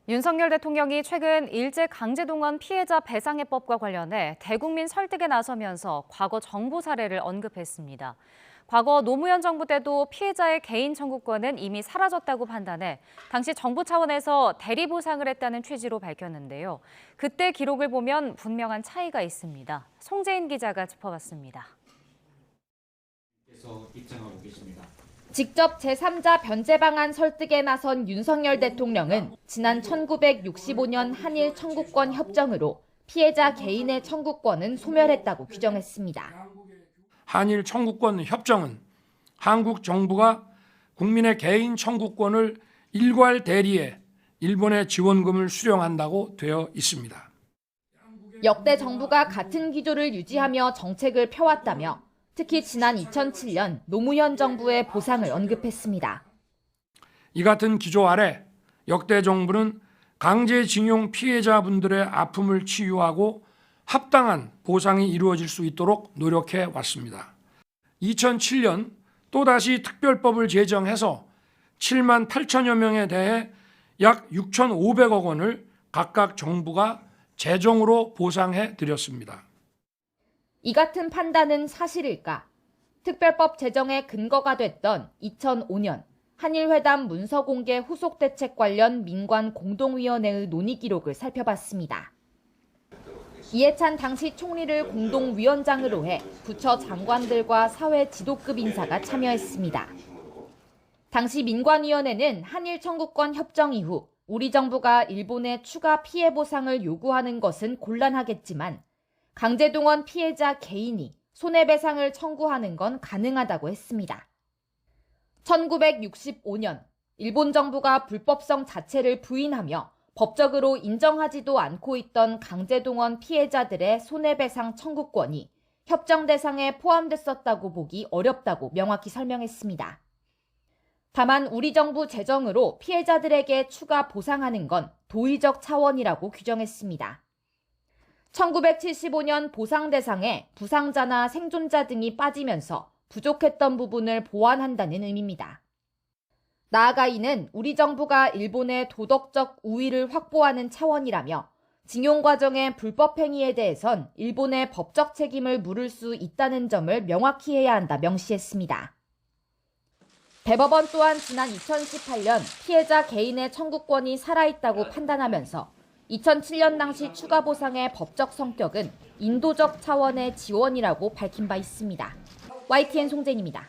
윤석열 대통령이 최근 일제 강제동원 피해자 배상해법과 관련해 대국민 설득에 나서면서 과거 정부 사례를 언급했습니다. 과거 노무현 정부 때도 피해자의 개인 청구권은 이미 사라졌다고 판단해 당시 정부 차원에서 대리보상을 했다는 취지로 밝혔는데요. 그때 기록을 보면 분명한 차이가 있습니다. 송재인 기자가 짚어봤습니다. 입장하고 계십니다. 직접 제3자 변제 방안 설득에 나선 윤석열 대통령은 지난 1965년 한일 청구권 협정으로 피해자 개인의 청구권은 소멸했다고 규정했습니다. 한일 청구권 협정은 한국 정부가 국민의 개인 청구권을 일괄 대리해 일본에 지원금을 수령한다고 되어 있습니다. 역대 정부가 같은 기조를 유지하며 정책을 펴왔다며 특히 지난 2007년 노무현 정부의 보상을 언급했습니다. 이 같은 기조 아래 역대 정부는 강제징용 피해자분들의 아픔을 치유하고 합당한 보상이 이루어질 수 있도록 노력해 왔습니다. 2007년 또다시 특별법을 제정해서 7만 8천여 명에 대해 약 6,500억 원을 각각 정부가 재정으로 보상해 드렸습니다. 이 같은 판단은 사실일까? 특별법 제정의 근거가 됐던 2005년 한일회담 문서 공개 후속 대책 관련 민관 공동위원회의 논의 기록을 살펴봤습니다. 이해찬 당시 총리를 공동위원장으로 해 부처 장관들과 사회 지도급 인사가 참여했습니다. 당시 민관위원회는 한일 청구권 협정 이후 우리 정부가 일본에 추가 피해 보상을 요구하는 것은 곤란하겠지만 강제동원 피해자 개인이 손해배상을 청구하는 건 가능하다고 했습니다. 1965년 일본 정부가 불법성 자체를 부인하며 법적으로 인정하지도 않고 있던 강제동원 피해자들의 손해배상 청구권이 협정 대상에 포함됐었다고 보기 어렵다고 명확히 설명했습니다. 다만 우리 정부 재정으로 피해자들에게 추가 보상하는 건 도의적 차원이라고 규정했습니다. 1975년 보상 대상에 부상자나 생존자 등이 빠지면서 부족했던 부분을 보완한다는 의미입니다. 나아가 이는 우리 정부가 일본의 도덕적 우위를 확보하는 차원이라며 징용 과정의 불법 행위에 대해선 일본의 법적 책임을 물을 수 있다는 점을 명확히 해야 한다 명시했습니다. 대법원 또한 지난 2018년 피해자 개인의 청구권이 살아있다고 판단하면서 2007년 당시 추가 보상의 법적 성격은 인도적 차원의 지원이라고 밝힌 바 있습니다. YTN 송재인입니다.